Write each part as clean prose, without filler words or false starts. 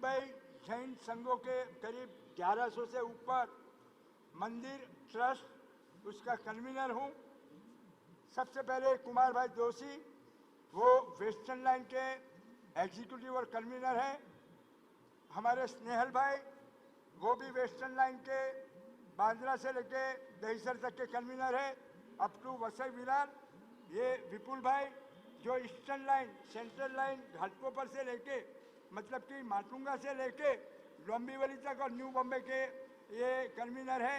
मुंबई जैन संघों के करीब 1100 से ऊपर मंदिर ट्रस्ट उसका कन्वीनर हूँ। सबसे पहले कुमार भाई जोशी, वो वेस्टर्न लाइन के एग्जीक्यूटिव और कन्वीनर हैं। हमारे स्नेहल भाई, वो भी वेस्टर्न लाइन के बांद्रा से लेके दहीसर तक के कन्वीनर है, अप टू वसई विरार। ये विपुल भाई जो eastern line, central line Ghatkopar से लेके मतलब कि माटुंगा से लेके डोंबिवली तक और न्यू बॉम्बे के ये कन्वीनर है।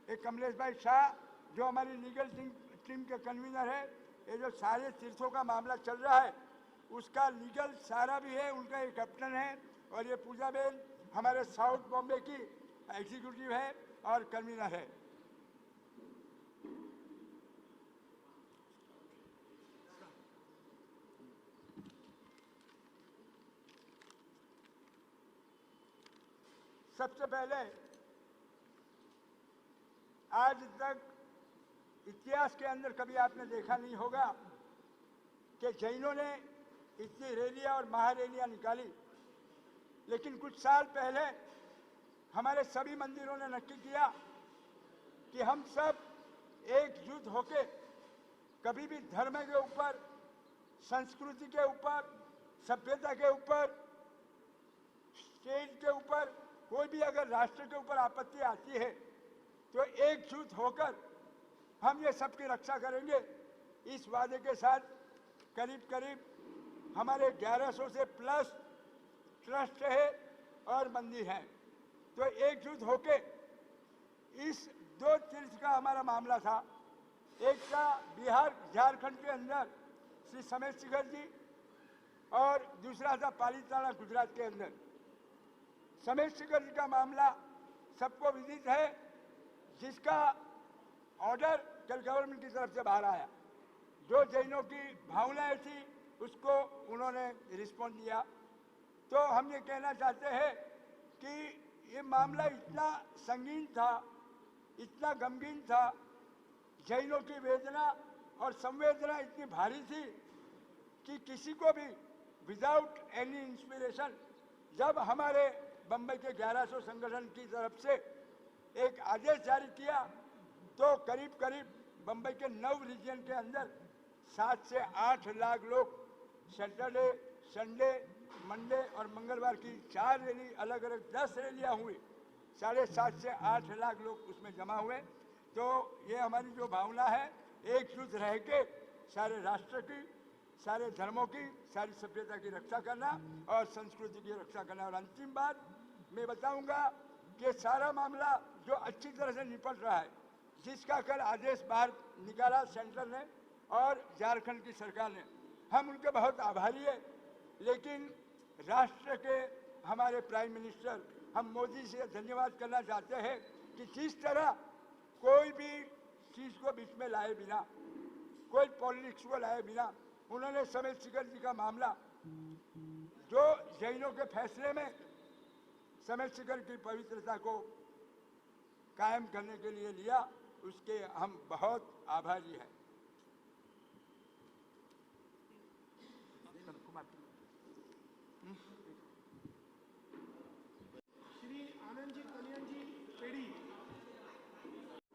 एक कमलेश भाई शाह जो हमारी लीगल टीम के कन्वीनर है। ये जो सारे तीर्थों का मामला चल रहा है उसका लीगल सारा भी है, उनका एक कैप्टन है। और ये पूजा बेन हमारे साउथ बॉम्बे की एग्जीक्यूटिव है और कन्वीनर है। सबसे पहले आज तक इतिहास के अंदर कभी आपने देखा नहीं होगा कि जैनों ने इतनी रैलियां और महारैलियां निकाली। लेकिन कुछ साल पहले हमारे सभी मंदिरों ने नक्की किया कि हम सब एकजुट होके कभी भी धर्म के ऊपर, संस्कृति के ऊपर, सभ्यता के ऊपर, स्टेट के ऊपर, कोई भी अगर राष्ट्र के ऊपर आपत्ति आती है तो एकजुट होकर हम ये सबकी रक्षा करेंगे। इस वादे के साथ करीब करीब हमारे 1100 से प्लस ट्रस्ट है और मंदिर हैं। तो एकजुट होके इस 2 तीर्थ का हमारा मामला था। एक था बिहार झारखंड के अंदर श्री समेत शिखर जी और दूसरा था पालीताना गुजरात के अंदर। समेत शिखर जी का मामला सबको विदित है, जिसका ऑर्डर कल गवर्नमेंट की तरफ से बाहर आया। जो जैनों की भावनाएं थी उसको उन्होंने रिस्पॉन्ड दिया। तो हम ये कहना चाहते हैं कि ये मामला इतना संगीन था, इतना गमगीन था, जैनों की वेदना और संवेदना इतनी भारी थी कि किसी को भी विदाउट एनी इंस्पिरेशन जब हमारे बम्बई के 1100 संगठन की तरफ से एक आदेश जारी किया तो करीब करीब बम्बई के 9 रीजन के अंदर 7 से 8 लाख लोग सैटरडे, संडे, मंडे और मंगलवार की 4 रैली, अलग अलग 10 रैलियाँ हुई। 7.5 से 8 लाख लोग उसमें जमा हुए। तो ये हमारी जो भावना है एकजुट रह के सारे राष्ट्र की, सारे धर्मों की, सारी सभ्यता की रक्षा करना और संस्कृति की रक्षा करना। और अंतिम बात मैं बताऊंगा कि सारा मामला जो अच्छी तरह से निपट रहा है, जिसका कल आदेश बाहर निकाला सेंट्रल ने और झारखंड की सरकार ने, हम उनके बहुत आभारी है। लेकिन राष्ट्र के हमारे प्राइम मिनिस्टर, हम मोदी से धन्यवाद करना चाहते हैं कि जिस तरह कोई भी चीज़ को बीच में लाए बिना, कोई पॉलिटिक्स को लाए बिना उन्होंने समेत शिखर जी का मामला जो जैनों के फैसले में समेत शिखर की पवित्रता को कायम करने के लिए लिया, उसके हम बहुत आभारी हैं। श्री आनंद जी, कल्याण जी पेड़ी।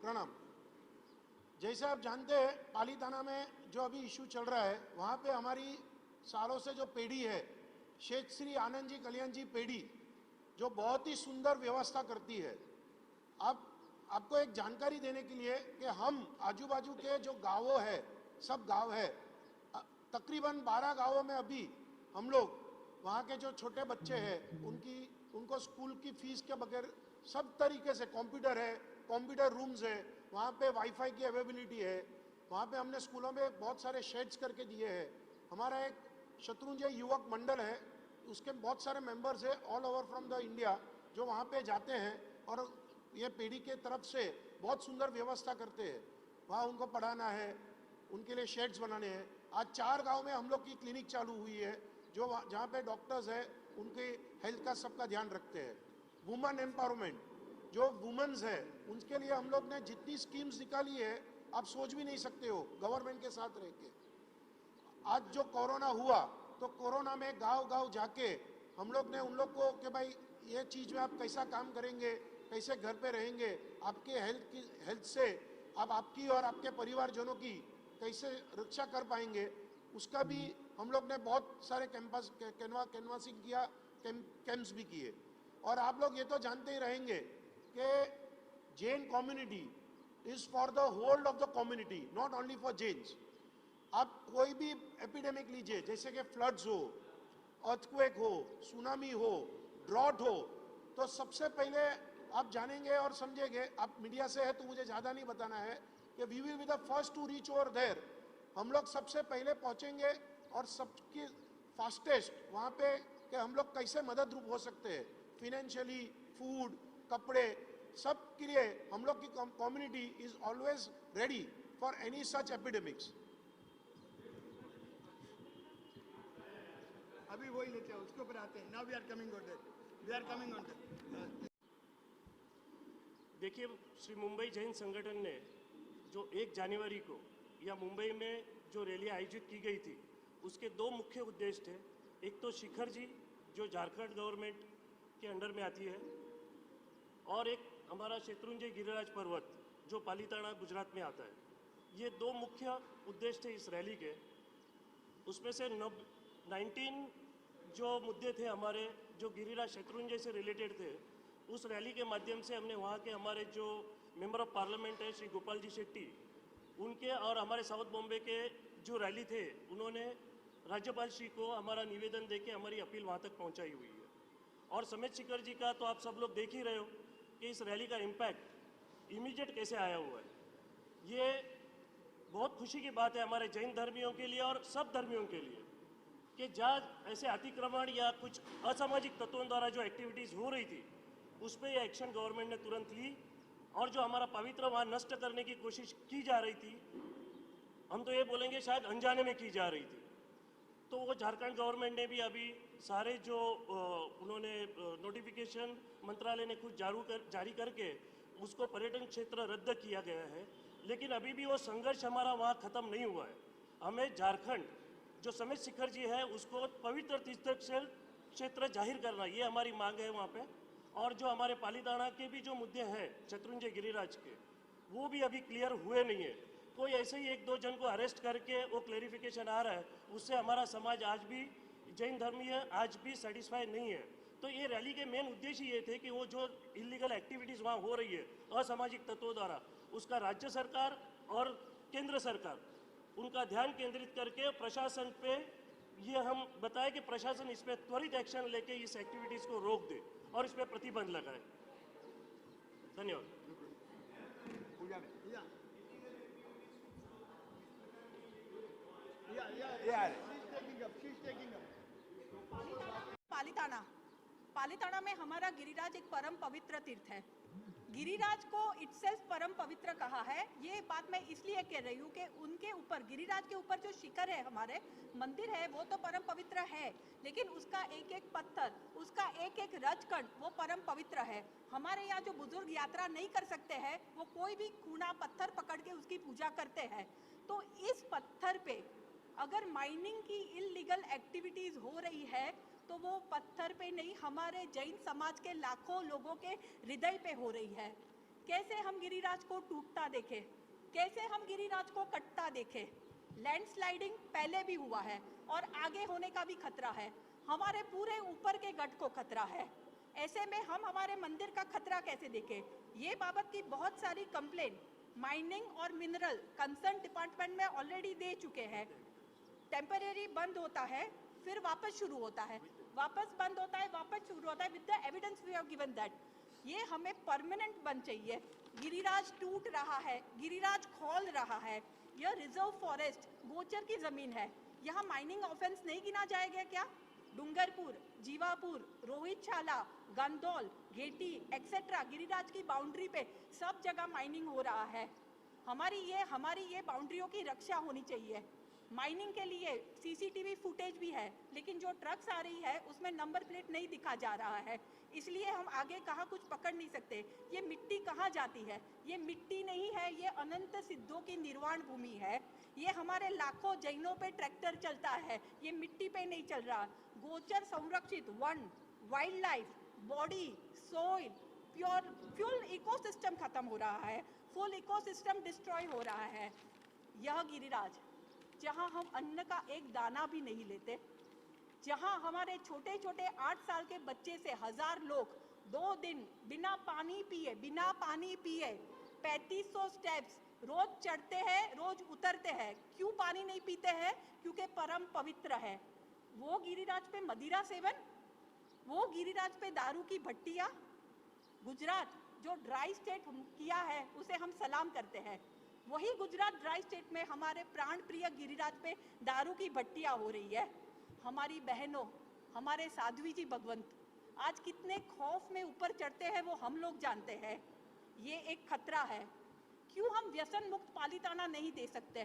प्रणाम। जैसे आप जानते हैं, पालीताना में जो अभी इशू चल रहा है, वहाँ पे हमारी सालों से जो पेड़ी है, शेख श्री आनंद जी, कल्याण जी पेड़ी, जो बहुत ही सुंदर व्यवस्था करती है। अब आपको एक जानकारी देने के लिए कि हम आजू बाजू के जो गाँवों है, सब गांव है, तकरीबन 12 गांवों में अभी हम लोग वहाँ के जो छोटे बच्चे हैं उनको स्कूल की फीस के बगैर सब तरीके से कंप्यूटर है, कंप्यूटर रूम्स है, वहाँ पे वाईफाई की अवेलेबिलिटी है। वहाँ पे हमने स्कूलों में बहुत सारे शेड्स करके दिए हैं। हमारा एक शत्रुंजय युवक मंडल है, उसके बहुत सारे मेंबर्स हैं all over from the India, जो वहाँ पे जाते हैं और ये पीढ़ी के तरफ से बहुत सुंदर व्यवस्था करते हैं। वहाँ उनको पढ़ाना है, उनके लिए शेड्स बनाने हैं। आज 4 गांव में हम लोग की क्लिनिक चालू हुई है, जो जहाँ पे डॉक्टर्स है उनके हेल्थ का सबका ध्यान रखते हैं। वुमेन एम्पावरमेंट, जो वुमेन्स है उनके लिए हम लोग ने जितनी स्कीम्स निकाली है आप सोच भी नहीं सकते हो, गवर्नमेंट के साथ रह के। आज जो कोरोना हुआ तो कोरोना में गांव गांव जाके हम लोग ने उन लोग को कि भाई ये चीज़ में आप कैसा काम करेंगे, कैसे घर पे रहेंगे, आपके हेल्थ से आप आपकी और आपके परिवारजनों की कैसे रक्षा कर पाएंगे, उसका भी हम लोग ने बहुत सारे कैनवासिंग किया, कैंप्स भी किए। और आप लोग ये तो जानते ही रहेंगे कि Jain community is for the whole of the community, not only for Jains. आप कोई भी एपिडेमिक लीजिए, जैसे कि फ्लड्स हो, अर्थक्वेक हो, सुनामी हो, ड्रॉट हो, तो सबसे पहले आप जानेंगे और समझेंगे, आप मीडिया से है तो मुझे ज़्यादा नहीं बताना है, कि we will be the first to reach over there. हम लोग सबसे पहले पहुंचेंगे और सबकी फास्टेस्ट वहाँ पे कि हम लोग कैसे मदद रूप हो सकते हैं, फिनेंशियली, फूड, कपड़े, सब के लिए हम लोग की community is always ready for any such epidemics. अभी वही लेते हैं, उसके ऊपर आते हैं। Now we are coming on that, we are coming on that. देखिए, श्री मुंबई जैन संगठन ने जो 1 जनवरी को या मुंबई में जो रैली आयोजित की गई थी, उसके 2 मुख्य उद्देश्य थे। एक तो शिखर जी जो झारखंड गवर्नमेंट के अंडर में आती है, और एक हमारा शत्रुंजय गिरिराज पर्वत जो पालीताना गुजरात में आता है। ये 2 मुख्य उद्देश्य थे इस रैली के। उसमें से 19 जो मुद्दे थे हमारे, जो गिरिराज शत्रुंजय से रिलेटेड थे, उस रैली के माध्यम से हमने वहाँ के हमारे जो मेंबर ऑफ पार्लियामेंट है श्री गोपाल जी शेट्टी, उनके और हमारे साउथ बॉम्बे के जो रैली थे, उन्होंने राज्यपाल श्री को हमारा निवेदन देके हमारी अपील वहाँ तक पहुँचाई हुई है। और समेत शिखर जी का तो आप सब लोग देख ही रहे हो कि इस रैली का इम्पैक्ट इमीडिएट कैसे आया हुआ है। ये बहुत खुशी की बात है हमारे जैन धर्मियों के लिए और सब धर्मियों के लिए कि जहाँ ऐसे अतिक्रमण या कुछ असामाजिक तत्वों द्वारा जो एक्टिविटीज़ हो रही थी, उस पर यह एक्शन गवर्नमेंट ने तुरंत ली। और जो हमारा पवित्र वहाँ नष्ट करने की कोशिश की जा रही थी, हम तो ये बोलेंगे शायद अनजाने में की जा रही थी, तो वो झारखंड गवर्नमेंट ने भी अभी सारे जो उन्होंने नोटिफिकेशन मंत्रालय ने खुद जारी करके उसको पर्यटन क्षेत्र रद्द किया गया है। लेकिन अभी भी वो संघर्ष हमारा वहाँ ख़त्म नहीं हुआ है। हमें झारखंड जो समेत शिखर जी है उसको पवित्र तीर्थ क्षेत्र जाहिर करना, ये हमारी मांग है वहाँ पे। और जो हमारे पालीताना के भी जो मुद्दे हैं शत्रुंजय गिरिराज के, वो भी अभी क्लियर हुए नहीं है। कोई ऐसे ही 1-2 जन को अरेस्ट करके वो क्लेरिफिकेशन आ रहा है, उससे हमारा समाज आज भी जैन धर्मी है, आज भी सेटिस्फाई नहीं है। तो ये रैली के मेन उद्देश्य ये थे कि वो जो इलीगल एक्टिविटीज़ वहाँ हो रही है असामाजिक तत्वों द्वारा, उसका राज्य सरकार और केंद्र सरकार उनका ध्यान केंद्रित करके प्रशासन पे ये हम बताएं कि प्रशासन इस पर त्वरित एक्शन लेके इस एक्टिविटीज़ को रोक दे और इस पर प्रतिबंध लगाए। धन्यवाद। पूजा में पालीताना में हमारा गिरिराज एक परम पवित्र तीर्थ है। गिरिराज को इटसेल्फ परम पवित्र कहा है। ये बात मैं इसलिए कह रही हूँ कि उनके ऊपर, गिरिराज के ऊपर जो शिखर है, हमारे मंदिर है, वो तो परम पवित्र है, लेकिन उसका एक एक पत्थर, उसका एक एक रजकण वो परम पवित्र है। हमारे यहाँ जो बुजुर्ग यात्रा नहीं कर सकते हैं, वो कोई भी खूना पत्थर पकड़ के उसकी पूजा करते हैं। तो इस पत्थर पे अगर माइनिंग की इलीगल एक्टिविटीज हो रही है, तो वो पत्थर पे नहीं, हमारे जैन समाज के लाखों लोगों के हृदय पे हो रही है। कैसे हम गिरिराज को टूटता देखे, कैसे हम गिरिराज को कटता देखे। लैंडस्लाइडिंग पहले भी हुआ है और आगे होने का भी खतरा है। हमारे पूरे ऊपर के गढ़ को खतरा है। ऐसे में हम हमारे मंदिर का खतरा कैसे देखें? ये बाबत की बहुत सारी कंप्लेंट माइनिंग और मिनरल कंसर्न डिपार्टमेंट में ऑलरेडी दे चुके हैं। टेम्परेरी बंद होता है, फिर वापस शुरू होता है, वापस बंद होता है, वापस शुरू होता है, with the evidence we have given that. ये हमें परमानेंट बंद चाहिए। गिरिराज टूट रहा है, गिरिराज खोल रहा है। यह रिजर्व फॉरेस्ट गोचर की जमीन है। यहाँ माइनिंग ऑफेंस नहीं गिना जाएगा क्या? डूंगरपुर, जीवापुर, रोहितशाला, गंदौल, घेटी एक्सेट्रा गिरिराज की बाउंड्री पे सब जगह माइनिंग हो रहा है। हमारी ये बाउंड्रियों की रक्षा होनी चाहिए। माइनिंग के लिए सीसीटीवी फुटेज भी है, लेकिन जो ट्रक्स आ रही है उसमें नंबर प्लेट नहीं दिखा जा रहा है, इसलिए हम आगे कहाँ कुछ पकड़ नहीं सकते। ये मिट्टी कहाँ जाती है? ये मिट्टी नहीं है, ये अनंत सिद्धों की निर्वाण भूमि है। ये हमारे लाखों जैनों पे ट्रैक्टर चलता है, ये मिट्टी पे नहीं चल रहा। गोचर संरक्षित one, wild life, body, soil, pure fuel ecosystem खत्म हो रहा है, फुल इकोसिस्टम डिस्ट्रॉय हो रहा है। यह गिरिराज जहां हम अन्न का एक दाना भी नहीं लेते, जहां हमारे छोटे छोटे 8 साल के बच्चे से 1000 लोग 2 दिन बिना पानी पिए 3500 स्टेप्स रोज चढ़ते हैं, रोज उतरते हैं। क्यों पानी नहीं पीते हैं? क्योंकि परम पवित्र है। वो गिरिराज पे मदिरा सेवन, वो गिरिराज पे दारू की भट्टियां। गुजरात जो ड्राई स्टेट किया है उसे हम सलाम करते हैं। वही गुजरात ड्राई स्टेट में हमारे प्राण प्रिय गिरिराज पे दारू की भट्टियां हो रही है। हमारी बहनों, हमारे साध्वी जी भगवंत आज कितने खौफ में ऊपर चढ़ते हैं वो हम लोग जानते हैं। ये एक खतरा है। क्यों हम व्यसन मुक्त पालीताना नहीं दे सकते?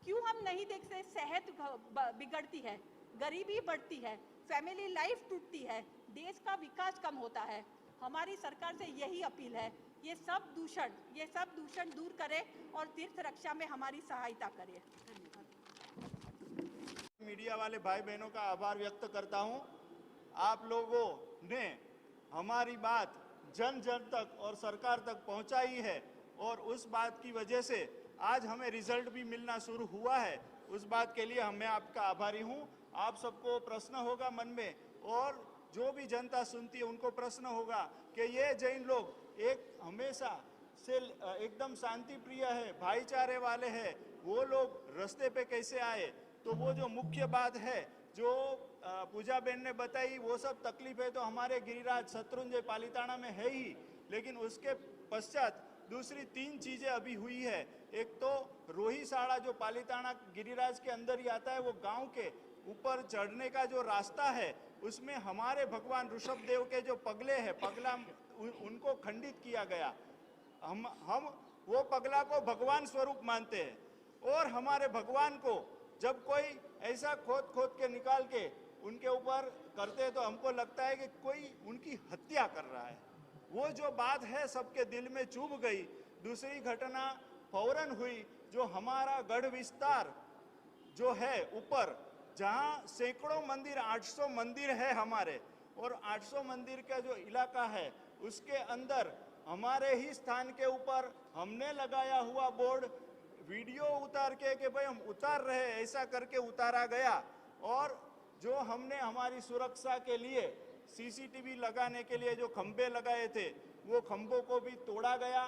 क्यों हम नहीं देख सकते? सेहत बिगड़ती है, गरीबी बढ़ती है, फैमिली लाइफ टूटती है, देश का विकास कम होता है। हमारी सरकार से यही अपील है, ये सब दूषण दूर करे और तीर्थ रक्षा में हमारी सहायता करे। मीडिया वाले भाई बहनों का आभार व्यक्त करता हूं। आप लोगों ने हमारी बात जन जन तक और सरकार तक पहुंचाई है और उस बात की वजह से आज हमें रिजल्ट भी मिलना शुरू हुआ है। उस बात के लिए मैं आपका आभारी हूं। आप सबको प्रश्न होगा मन में, और जो भी जनता सुनती है उनको प्रश्न होगा कि ये जैन लोग एक हमेशा से एकदम शांति प्रिय है, भाईचारे वाले हैं, वो लोग रास्ते पे कैसे आए? तो वो जो मुख्य बात है जो पूजा बहन ने बताई, वो सब तकलीफ है तो हमारे गिरिराज शत्रुंजय पालीताना में है ही, लेकिन उसके पश्चात दूसरी 3 चीजें अभी हुई है। एक तो रोहिशाला जो पालीताना गिरिराज के अंदर ही आता है, वो गांव के ऊपर चढ़ने का जो रास्ता है उसमें हमारे भगवान ऋषभ देव के जो पगले हैं, पगला उनको खंडित किया गया। हम वो पगला को भगवान स्वरूप मानते हैं और हमारे भगवान को जब कोई ऐसा खोद के निकाल के उनके ऊपर करते हैं तो हमको लगता है कि कोई उनकी हत्या कर रहा है। वो जो बात है सबके दिल में चुभ गई। दूसरी घटना फौरन हुई जो हमारा गढ़ विस्तार जो है ऊपर, जहां सैकड़ों मंदिर, 800 मंदिर है हमारे, और 800 मंदिर का जो इलाका है उसके अंदर हमारे ही स्थान के ऊपर हमने लगाया हुआ बोर्ड वीडियो उतार के कि भाई हम उतार रहे हैं, ऐसा करके उतारा गया। और जो हमने हमारी सुरक्षा के लिए सीसीटीवी लगाने के लिए जो खंभे लगाए थे वो खंभों को भी तोड़ा गया।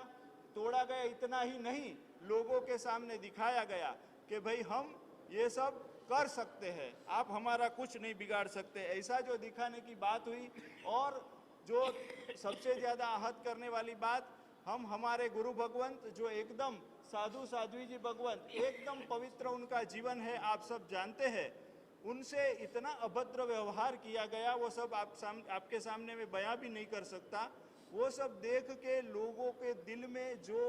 इतना ही नहीं, लोगों के सामने दिखाया गया कि भाई हम ये सब कर सकते हैं, आप हमारा कुछ नहीं बिगाड़ सकते, ऐसा जो दिखाने की बात हुई। और जो सबसे ज्यादा आहत करने वाली बात, हम हमारे गुरु भगवंत जो एकदम साधु साध्वी जी भगवंत एकदम पवित्र उनका जीवन है, आप सब जानते हैं, उनसे इतना अभद्र व्यवहार किया गया, वो सब आपके सामने में बयां भी नहीं कर सकता। वो सब देख के लोगों के दिल में जो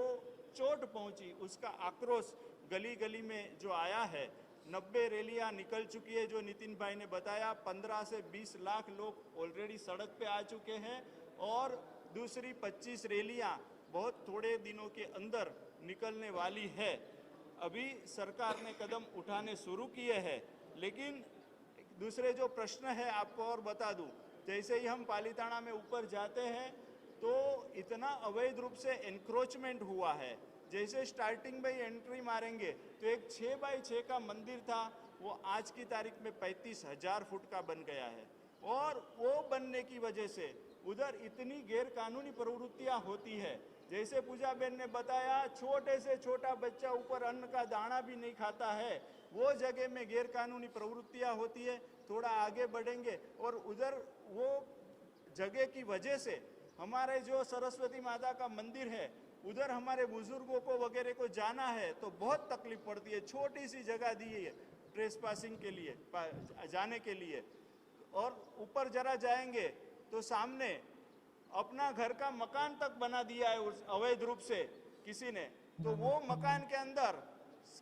चोट पहुंची, उसका आक्रोश गली गली में जो आया है। 90 रैलियां निकल चुकी है, जो नितिन भाई ने बताया। 15 से 20 लाख लोग ऑलरेडी सड़क पे आ चुके हैं और दूसरी 25 रैलियां बहुत थोड़े दिनों के अंदर निकलने वाली है। अभी सरकार ने कदम उठाने शुरू किए हैं, लेकिन दूसरे जो प्रश्न है आपको और बता दूं, जैसे ही हम पालीताना में ऊपर जाते हैं तो इतना अवैध रूप से एनक्रोचमेंट हुआ है। जैसे स्टार्टिंग में एंट्री मारेंगे तो एक 6x6 का मंदिर था, वो आज की तारीख में 35,000 फुट का बन गया है। और वो बनने की वजह से उधर इतनी गैर कानूनी प्रवृत्तियां होती है। जैसे पूजा बहन ने बताया, छोटे से छोटा बच्चा ऊपर अन्न का दाना भी नहीं खाता है, वो जगह में गैर कानूनी प्रवृत्तियां होती है। थोड़ा आगे बढ़ेंगे और उधर वो जगह की वजह से हमारे जो सरस्वती माता का मंदिर है, उधर हमारे बुजुर्गों को वगैरह को जाना है तो बहुत तकलीफ पड़ती है। छोटी सी जगह दी है ट्रेस पासिंग के लिए, जाने के लिए। और ऊपर जरा जाएंगे तो सामने अपना घर का मकान तक बना दिया है उस अवैध रूप से किसी ने। तो वो मकान के अंदर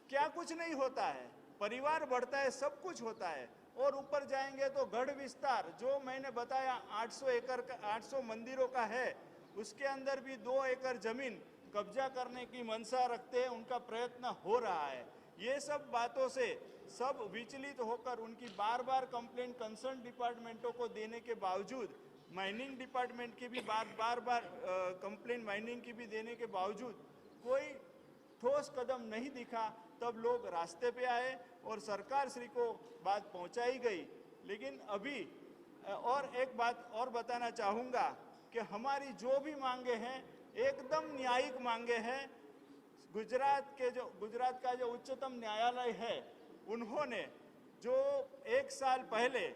क्या कुछ नहीं होता है, परिवार बढ़ता है, सब कुछ होता है। और ऊपर जाएंगे तो गढ़ विस्तार जो मैंने बताया 800 एकड़ का, 800 मंदिरों का है, उसके अंदर भी 2 एकड़ जमीन कब्जा करने की मंशा रखते हैं, उनका प्रयत्न हो रहा है। ये सब बातों से सब विचलित होकर उनकी बार बार कंप्लेंट कंसर्न डिपार्टमेंटों को देने के बावजूद, माइनिंग डिपार्टमेंट की भी बार बार कंप्लेंट माइनिंग की भी देने के बावजूद कोई ठोस कदम नहीं दिखा, तब लोग रास्ते पे आए और सरकार श्री को बात पहुंचाई गई। लेकिन अभी और एक बात और बताना चाहूँगा कि हमारी जो भी मांगे हैं एकदम न्यायिक मांगे हैं। गुजरात का जो उच्चतम न्यायालय है, उन्होंने जो 1 साल पहले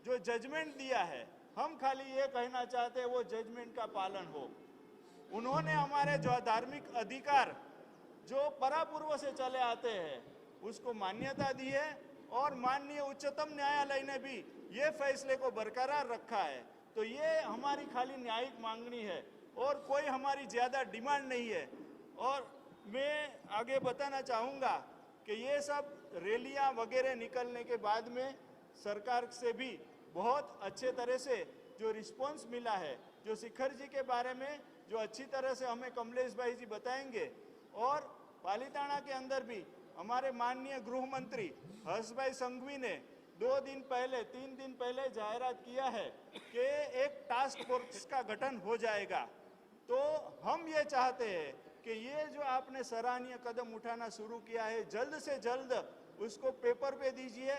जो जजमेंट दिया है, हम खाली ये कहना चाहते हैं वो जजमेंट का पालन हो। उन्होंने हमारे जो धार्मिक अधिकार जो परापूर्व से चले आते हैं उसको मान्यता दी है और माननीय उच्चतम न्यायालय ने भी ये फैसले को बरकरार रखा है। तो ये हमारी खाली न्यायिक मांगनी है और कोई हमारी ज़्यादा डिमांड नहीं है। और मैं आगे बताना चाहूँगा कि ये सब रैलियाँ वगैरह निकलने के बाद में सरकार से भी बहुत अच्छे तरह से जो रिस्पॉन्स मिला है, जो शिखर जी के बारे में जो अच्छी तरह से हमें कमलेश भाई जी बताएंगे। और पालीताना के अंदर भी हमारे माननीय गृह मंत्री हर्ष भाई संघवी ने 2 दिन पहले 3 दिन पहले जाहिरात किया है कि एक टास्क फोर्स का गठन हो जाएगा। तो हम ये चाहते हैं कि ये जो आपने सराहनीय कदम उठाना शुरू किया है, जल्द से जल्द उसको पेपर पे दीजिए,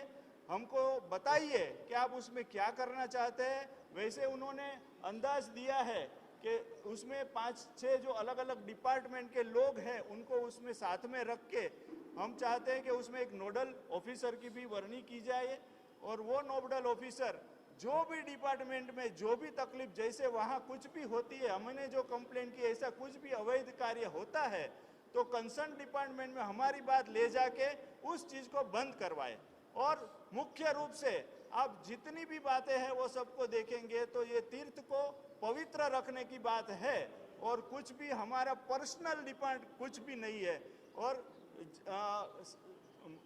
हमको बताइए कि आप उसमें क्या करना चाहते हैं। वैसे उन्होंने अंदाज दिया है कि उसमें 5-6 जो अलग अलग डिपार्टमेंट के लोग हैं उनको उसमें साथ में रख के हम चाहते हैं कि उसमें एक नोडल ऑफिसर की भी वर्णी की जाए और वो नोडल ऑफिसर जो भी डिपार्टमेंट में जो भी तकलीफ, जैसे वहाँ कुछ भी होती है, हमने जो कंप्लेंट की ऐसा कुछ भी अवैध कार्य होता है तो कंसर्न डिपार्टमेंट में हमारी बात ले जाके उस चीज़ को बंद करवाए। और मुख्य रूप से आप जितनी भी बातें हैं वो सबको देखेंगे तो ये तीर्थ को पवित्र रखने की बात है और कुछ भी हमारा पर्सनल डिपार्ट कुछ भी नहीं है। और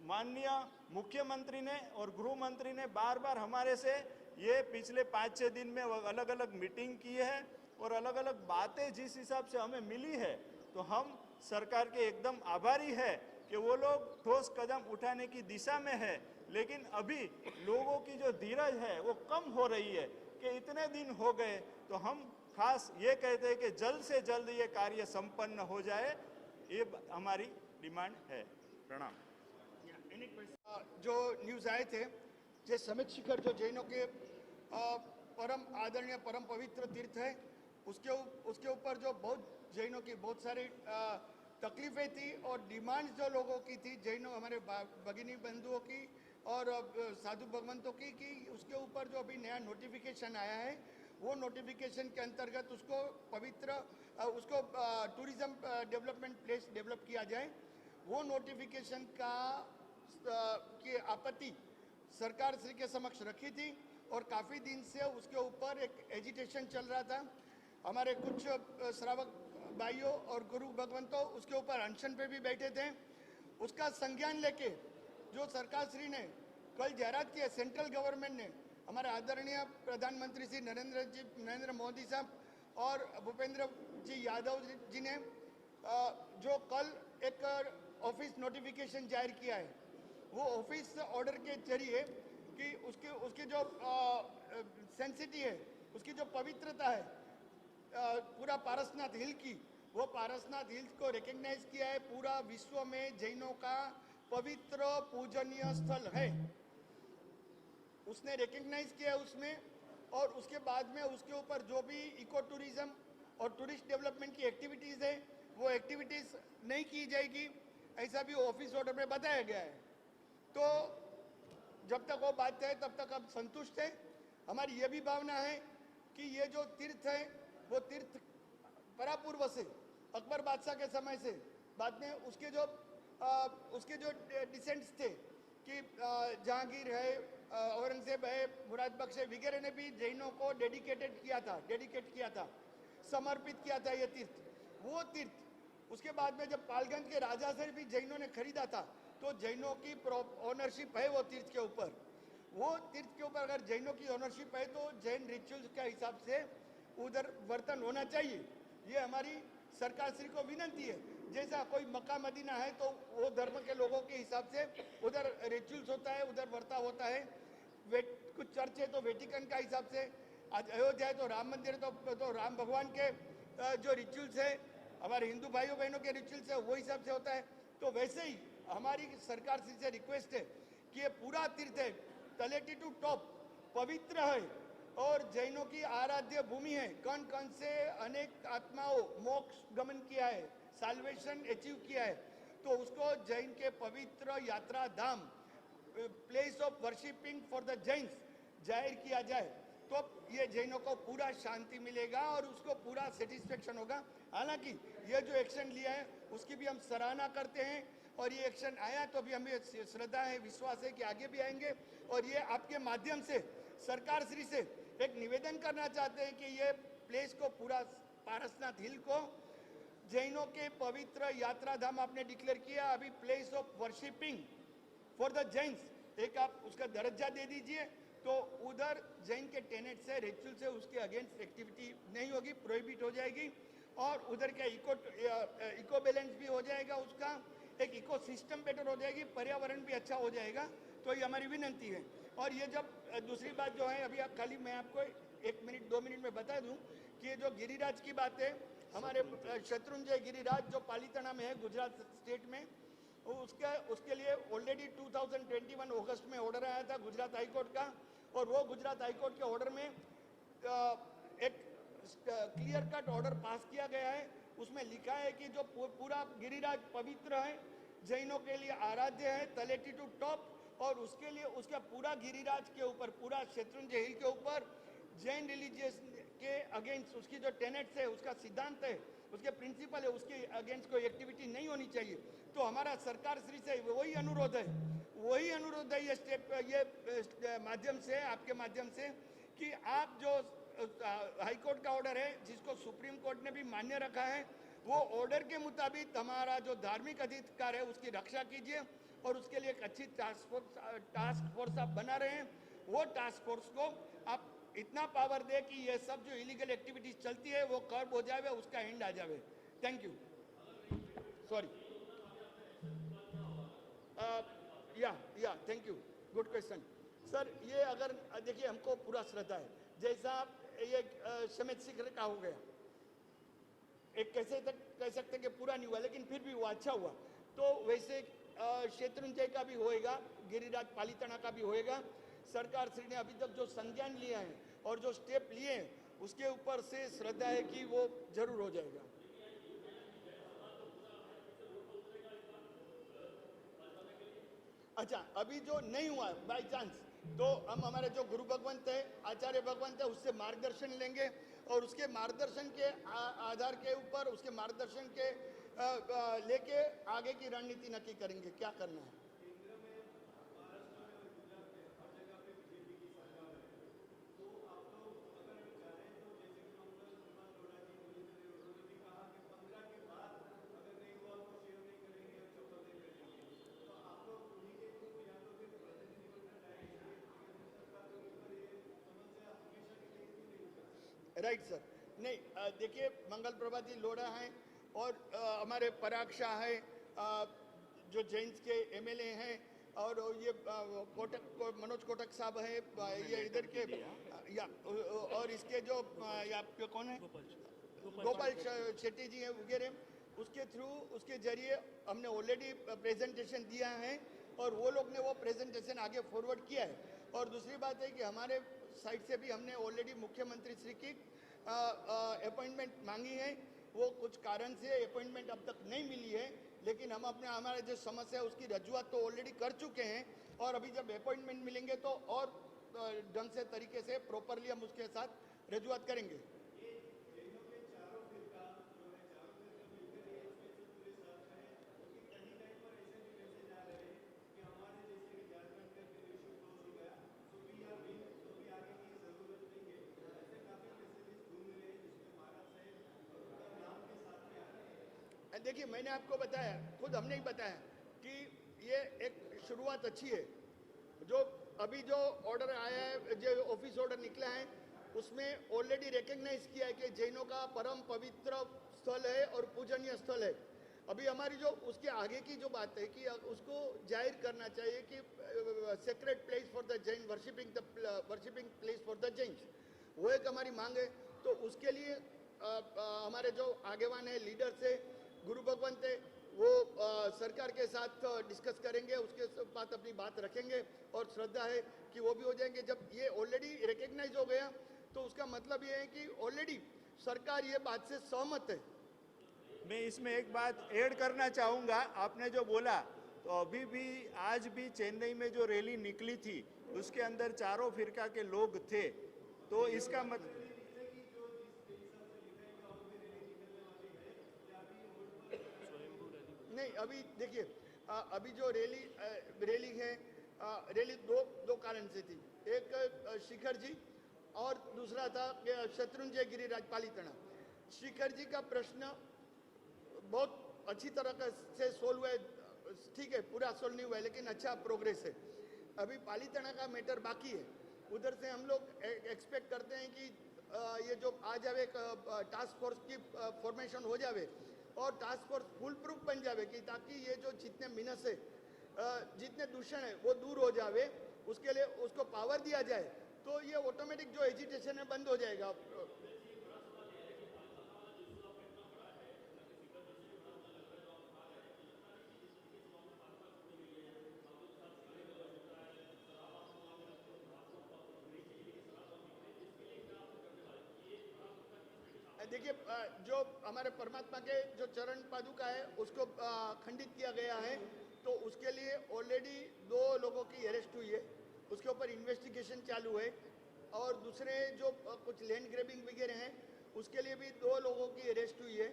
माननीय मुख्यमंत्री ने और गृह मंत्री ने बार बार हमारे से ये पिछले 5-6 दिन में अलग अलग मीटिंग की है और अलग अलग बातें जिस हिसाब से हमें मिली है तो हम सरकार के एकदम आभारी है कि वो लोग ठोस कदम उठाने की दिशा में है। लेकिन अभी लोगों की जो धीरज है वो कम हो रही है कि इतने दिन हो गए, तो हम खास ये कहते हैं कि जल्द से जल्द ये कार्य संपन्न हो जाए, ये हमारी डिमांड है। प्रणाम। जो न्यूज़ आए थे, जे समित शिखर जो जैनों के परम आदरणीय परम पवित्र तीर्थ है, उसके ऊपर जो बहुत जैनों की बहुत सारी तकलीफें थी और डिमांड्स जो लोगों की थी, जैनों हमारे भगिनी बंधुओं की और साधु भगवंतों की, कि उसके ऊपर जो अभी नया नोटिफिकेशन आया है वो नोटिफिकेशन के अंतर्गत उसको पवित्र उसको टूरिज्म डेवलपमेंट प्लेस डेवलप किया जाए। वो नोटिफिकेशन का की आपत्ति सरकार श्री के समक्ष रखी थी और काफ़ी दिन से उसके ऊपर एक एजिटेशन चल रहा था। हमारे कुछ श्रावक भाइयों और गुरु भगवंतों उसके ऊपर अनशन पे भी बैठे थे। उसका संज्ञान लेके जो सरकार श्री ने कल जाहिरात की है, सेंट्रल गवर्नमेंट ने, हमारे आदरणीय प्रधानमंत्री श्री नरेंद्र मोदी साहब और भूपेंद्र जी यादव जी ने जो कल एक ऑफिस नोटिफिकेशन जाहिर किया है, वो ऑफिस ऑर्डर के जरिए कि उसकी जो सेंसिटी है, उसकी जो पवित्रता है पूरा पारसनाथ हिल की, वो पारसनाथ हिल को रिकग्नाइज किया है। पूरा विश्व में जैनों का पवित्र पूजनीय स्थल है, उसने रिकग्नाइज किया उसमें। और उसके बाद में उसके ऊपर जो भी इको टूरिज्म और टूरिस्ट डेवलपमेंट की एक्टिविटीज़ है वो एक्टिविटीज़ नहीं की जाएगी, ऐसा भी ऑफिस ऑर्डर में बताया गया है। तो जब तक वो बात है तब तक हम संतुष्ट हैं। हमारी ये भी भावना है कि ये जो तीर्थ है वो तीर्थ परापूर्व से अकबर बादशाह के समय से, बाद में उसके जो डिसेंट्स थे कि जहांगीर है, औरंगजेब है, मुराद बख्श है वगैरह ने भी जैनों को डेडिकेट किया था, समर्पित किया था ये तीर्थ। वो तीर्थ उसके बाद में जब पालगंज के राजा से भी जैनों ने खरीदा था तो जैनों की ओनरशिप है वो तीर्थ के ऊपर। वो तीर्थ के ऊपर अगर जैनों की ओनरशिप है तो जैन रिचुअल्स के हिसाब से उधर वर्तन होना चाहिए। ये हमारी सरकार श्री को विनंती है। जैसा कोई मक्का मदीना है तो वो धर्म के लोगों के हिसाब से उधर रिचुअल्स होता है, उधर वर्ताव होता है। कुछ चर्च है तो वेटिकन का हिसाब से, आज अयोध्या है तो राम मंदिर है तो राम भगवान के जो रिचुअल्स है, हमारे हिंदू भाइयों बहनों के रिचुअल्स है वो हिसाब से होता है। तो वैसे ही हमारी सरकार से रिक्वेस्ट है कि ये पूरा तीर्थ है, तलेटी टू टॉप पवित्र है और जैनों की आराध्य भूमि है। कण कण से अनेक आत्माओं मोक्ष गमन किया है, साल्वेशन अचीव किया है, तो उसको जैन के पवित्र यात्रा धाम, place of worshipping for the Jains जाहिर किया जाए, तो ये जैनों को पूरा शांति मिलेगा और उसको पूरा सेटिस्फेक्शन होगा। हालांकि ये जो एक्शन लिया है उसकी भी हम सराहना करते हैं और ये एक्शन आया तो भी हमें श्रद्धा है, विश्वास है कि आगे भी आएंगे। और ये आपके माध्यम से सरकार श्री से एक निवेदन करना चाहते हैं कि ये प्लेस को पूरा पारसनाथ हिल को जैनों के पवित्र यात्रा धाम आपने डिक्लेयर किया, अभी place of worshipping for the Jains एक आप उसका दर्जा दे दीजिए, तो उधर जैन के टेनेट से रिचुअल से उसके अगेंस्ट एक्टिविटी नहीं होगी, प्रोहिबिट हो जाएगी और उधर का इको बैलेंस भी हो जाएगा, उसका एक इको सिस्टम बेटर हो जाएगी, पर्यावरण भी अच्छा हो जाएगा। तो ये हमारी विनंती है। और ये जब दूसरी बात जो है, अभी आप खाली मैं आपको 1 मिनट 2 मिनट में बता दूं कि ये जो गिरिराज की बात है, हमारे शत्रुंजय गिरिराज जो पालीताना में है गुजरात स्टेट में, उसके लिए ऑलरेडी 2021 अगस्त में ऑर्डर आया था गुजरात हाईकोर्ट का, और वो गुजरात हाईकोर्ट के ऑर्डर में एक क्लियर कट ऑर्डर पास किया गया है। उसमें लिखा है कि जो पूरा गिरिराज पवित्र है, जैनों के लिए आराध्य है, तलेटी टू टॉप, और उसके लिए उसका पूरा गिरिराज के ऊपर, पूरा शत्रुंजय हिल के ऊपर जैन रिलीजियस के अगेंस्ट उसकी जो टेनेट्स है, उसका सिद्धांत है, उसके प्रिंसिपल है, उसके अगेंस्ट कोई एक्टिविटी नहीं होनी चाहिए। तो हमारा सरकार श्री से वही अनुरोध है ये स्टेप, ये माध्यम से, आपके माध्यम से, कि आप जो हाईकोर्ट का ऑर्डर है जिसको सुप्रीम कोर्ट ने भी मान्य रखा है, वो ऑर्डर के मुताबिक हमारा जो धार्मिक अधिकार है उसकी रक्षा कीजिए और उसके लिए एक अच्छी टास्क फोर्स आप बना रहे हैं। वो टास्क फोर्स को आप इतना पावर दे कि ये सब जो इलीगल एक्टिविटीज चलती है वो कर्ब हो जाए, उसका एंड आ जाए। Thank you. सॉरी, या thank you, good question sir. ये अगर देखिए, हमको पूरा श्रद्धा है, जैसा ये समेत शिखर का हो गया, एक कैसे तक कह सकते हैं कि पूरा नहीं हुआ लेकिन फिर भी वो अच्छा हुआ, तो वैसे शत्रुंजय का भी होएगा, गिरिराज पालीताना का भी होएगा। सरकार श्री ने अभी तक जो संज्ञान लिया है और जो स्टेप लिए हैं उसके ऊपर से श्रद्धा है कि वो जरूर हो जाएगा। अच्छा, अभी जो नहीं हुआ बाई चांस, तो हम हमारे जो गुरु भगवंत है, आचार्य भगवंत है, उससे मार्गदर्शन लेंगे और उसके मार्गदर्शन के आधार के ऊपर, उसके मार्गदर्शन के लेके आगे की रणनीति नक्की करेंगे क्या करना है। राइट सर, नहीं देखिए, मंगल प्रभात जी लोढ़ा हैं और हमारे पराग शाह है जो जैन्स के एमएलए हैं, और ये मनोज कोटक साहब है, ये इधर के, या और इसके जो आपके कौन है, गोपाल शेट्टी जी हैं वगैरह, उसके थ्रू, उसके जरिए हमने ऑलरेडी प्रेजेंटेशन दिया है और वो लोग ने वो प्रेजेंटेशन आगे फॉरवर्ड किया है। और दूसरी बात है कि हमारे साइड से भी हमने ऑलरेडी मुख्यमंत्री श्री की अपॉइंटमेंट मांगी है। वो कुछ कारण से अपॉइंटमेंट अब तक नहीं मिली है, लेकिन हम अपने हमारे जो समस्या है उसकी रजूआत तो ऑलरेडी कर चुके हैं, और अभी जब अपॉइंटमेंट मिलेंगे तो और ढंग से, तरीके से, प्रॉपरली हम उसके साथ रजूआत करेंगे। देखिए, मैंने आपको बताया, खुद हमने ही बताया कि ये एक शुरुआत अच्छी है। जो अभी जो ऑर्डर आया है, जो ऑफिस ऑर्डर निकला है, उसमें ऑलरेडी रिकग्नाइज किया है कि जैनों का परम पवित्र स्थल है और पूजनीय स्थल है। अभी हमारी जो उसके आगे की जो बात है कि उसको जाहिर करना चाहिए कि secret place for the Jain, worshipping place for the Jain, वो एक हमारी मांग है। तो उसके लिए हमारे जो आगेवान है, लीडर्स है, गुरु भगवंत है, वो सरकार के साथ डिस्कस करेंगे, उसके बाद अपनी बात रखेंगे और श्रद्धा है कि वो भी हो जाएंगे। जब ये ऑलरेडी रिकग्नाइज हो गया तो उसका मतलब ये है कि ऑलरेडी सरकार ये बात से सहमत है। मैं इसमें एक बात ऐड करना चाहूँगा। आपने जो बोला, तो अभी भी आज भी चेन्नई में जो रैली निकली थी उसके अंदर चारों फिरका के लोग थे। तो इसका मतलब नहीं, अभी देखिए, अभी जो रैली है, रैली दो कारण से थी। एक शिखर जी और दूसरा था शत्रुंजय गिरिराज पालीताना। शिखर जी का प्रश्न बहुत अच्छी तरह से सोल्व हुआ है, ठीक है, पूरा सोल्व नहीं हुआ है लेकिन अच्छा प्रोग्रेस है। अभी पालीताना का मैटर बाकी है। उधर से हम लोग एक्सपेक्ट करते हैं कि ये जो आ जावे, टास्क फोर्स की फॉर्मेशन हो जावे और टास्क फोर्स फुल प्रूफ बन जावे कि ताकि ये जो जितने मिनस है, जितने दूषण है वो दूर हो जावे, उसके लिए उसको पावर दिया जाए तो ये ऑटोमेटिक जो एजिटेशन है बंद हो जाएगा। देखिए, जो हमारे परमात्मा के जो चरण पादुका है उसको खंडित किया गया है, तो उसके लिए ऑलरेडी 2 लोगों की अरेस्ट हुई है, उसके ऊपर इन्वेस्टिगेशन चालू है। और दूसरे जो कुछ लैंड ग्रैबिंग वगैरह हैं उसके लिए भी 2 लोगों की अरेस्ट हुई है,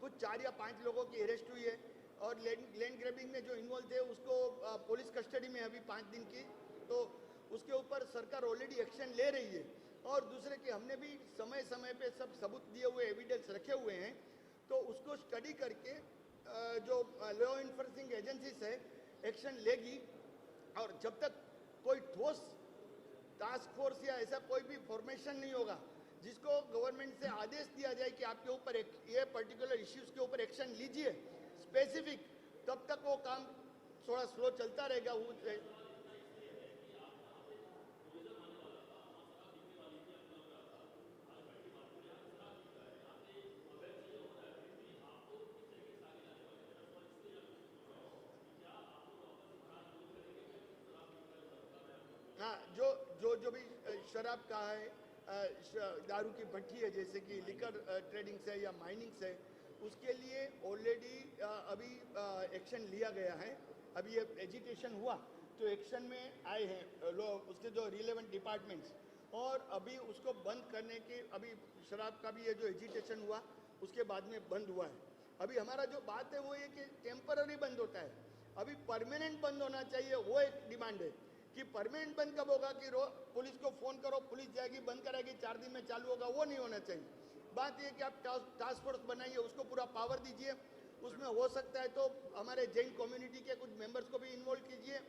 कुछ 4 या 5 लोगों की अरेस्ट हुई है। और लैंड ग्रैबिंग में जो इन्वॉल्व थे उसको पुलिस कस्टडी में अभी 5 दिन की, तो उसके ऊपर सरकार ऑलरेडी एक्शन ले रही है। और दूसरे कि हमने भी समय समय पे सब सबूत दिए हुए, एविडेंस रखे हुए हैं, तो उसको स्टडी करके जो लॉ इन्फोर्सिंग एजेंसीज है एक्शन लेगी। और जब तक कोई ठोस टास्क फोर्स या ऐसा कोई भी फॉर्मेशन नहीं होगा जिसको गवर्नमेंट से आदेश दिया जाए कि आपके ऊपर ये पर्टिकुलर इश्यूज के ऊपर एक्शन लीजिए स्पेसिफिक, तब तक वो काम थोड़ा स्लो चलता रहेगा। हाँ, जो भी शराब का है, दारू की भट्टी है, जैसे कि लिकर ट्रेडिंग से या माइनिंग से, उसके लिए ऑलरेडी अभी एक्शन लिया गया है। अभी ये एजिटेशन हुआ तो एक्शन में आए हैं लोग, उसके जो रिलेवेंट डिपार्टमेंट्स, और अभी उसको बंद करने की, अभी शराब का भी ये जो एजिटेशन हुआ उसके बाद में बंद हुआ है। अभी हमारा जो बात है वो ये कि टेम्पररी बंद होता है, अभी परमानेंट बंद होना चाहिए, वो एक डिमांड है। कि परमानेंट बंद कब होगा कि पुलिस को फोन करो, पुलिस जाएगी, बंद कराएगी, 4 दिन में चालू होगा, वो नहीं होना चाहिए। बात ये कि आप टास्क फोर्स बनाइए, उसको पूरा पावर दीजिए, उसमें हो सकता है तो हमारे जैन कम्युनिटी के कुछ मेंबर्स को भी इन्वॉल्व कीजिए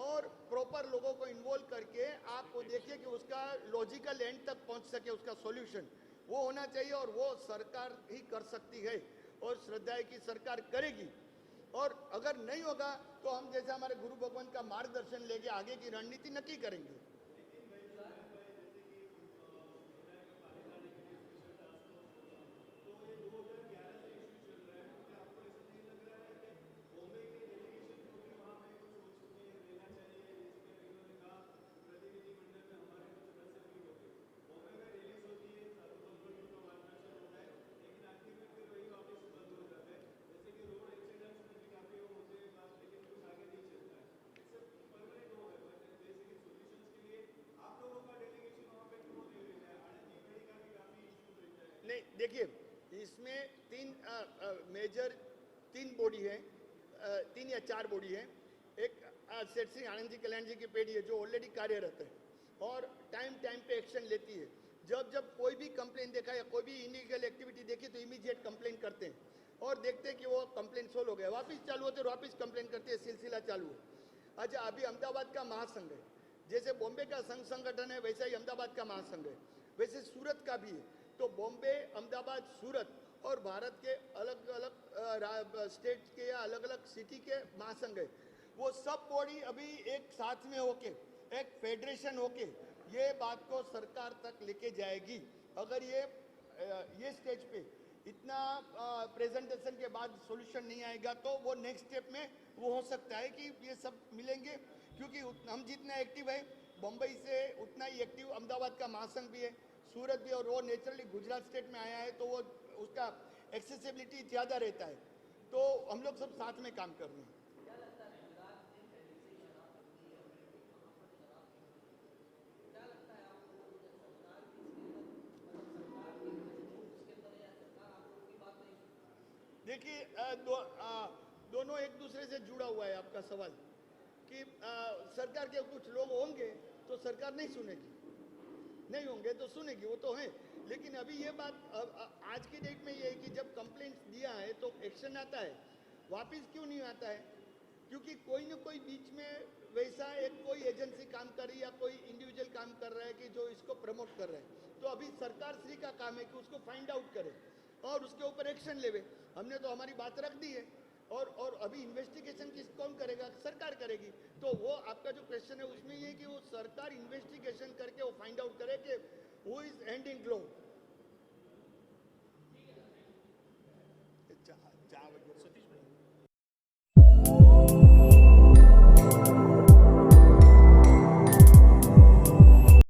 और प्रॉपर लोगों को इन्वॉल्व करके आप देखिए कि उसका लॉजिकल एंड तक पहुंच सके, उसका सॉल्यूशन वो होना चाहिए। और वो सरकार ही कर सकती है और श्रद्धा है कि सरकार करेगी। और अगर नहीं होगा तो हम जैसे हमारे गुरु भगवान का मार्गदर्शन लेके आगे की रणनीति नक्की करेंगे। नहीं, देखिए, इसमें 3 बॉडी है, 3 या 4 बॉडी है। एक सेठ श्री आनंद जी कल्याण जी की पेढ़ी है जो ऑलरेडी कार्यरत है और टाइम पे एक्शन लेती है। जब कोई भी कंप्लेन देखा या कोई भी इलीगल एक्टिविटी देखी तो इमीडिएट कंप्लेन करते हैं और देखते हैं कि वो कंप्लेन सोल्व हो गया, वापस चालू होते वापस कंप्लेन करते हैं, सिलसिला चालू है। अच्छा, अभी अहमदाबाद का महासंघ है, जैसे बॉम्बे का संघ संगठन है वैसा ही अहमदाबाद का महासंघ है, वैसे सूरत का भी है। तो बॉम्बे, अहमदाबाद, सूरत और भारत के अलग अलग स्टेट के या अलग अलग सिटी के महासंघ है, वो सब बॉडी अभी एक साथ में होके, एक फेडरेशन होके ये बात को सरकार तक लेके जाएगी। अगर ये स्टेज पे इतना प्रेजेंटेशन के बाद सॉल्यूशन नहीं आएगा तो वो नेक्स्ट स्टेप में वो हो सकता है कि ये सब मिलेंगे, क्योंकि हम जितना एक्टिव है बम्बई से उतना ही एक्टिव अहमदाबाद का महासंघ भी है, सूरत भी, और वो नेचुरली गुजरात स्टेट में आया है तो वो उसका एक्सेसिबिलिटी ज़्यादा रहता है, तो हम लोग सब साथ में काम कर रहे हैं। देखिए दोनों एक दूसरे से जुड़ा हुआ है आपका सवाल कि सरकार के कुछ लोग होंगे तो सरकार नहीं सुनेगी, नहीं होंगे तो सुनेगी, वो तो है। लेकिन अभी ये बात आज की डेट में ये है कि जब कंप्लेंट्स दिया है तो एक्शन आता है, वापस क्यों नहीं आता है? क्योंकि कोई ना कोई बीच में वैसा एक कोई एजेंसी काम कर रही है या कोई इंडिविजुअल काम कर रहा है कि जो इसको प्रमोट कर रहा है। तो अभी सरकार श्री का काम है कि उसको फाइंड आउट करे और उसके ऊपर एक्शन लेवे। हमने तो हमारी बात रख दी है और अभी इन्वेस्टिगेशन कौन करेगा? सरकार करेगी। तो वो आपका जो क्वेश्चन है उसमें ये है कि वो सरकार इन्वेस्टिगेशन करके वो फाइंड आउट करे कि who is hand in glove,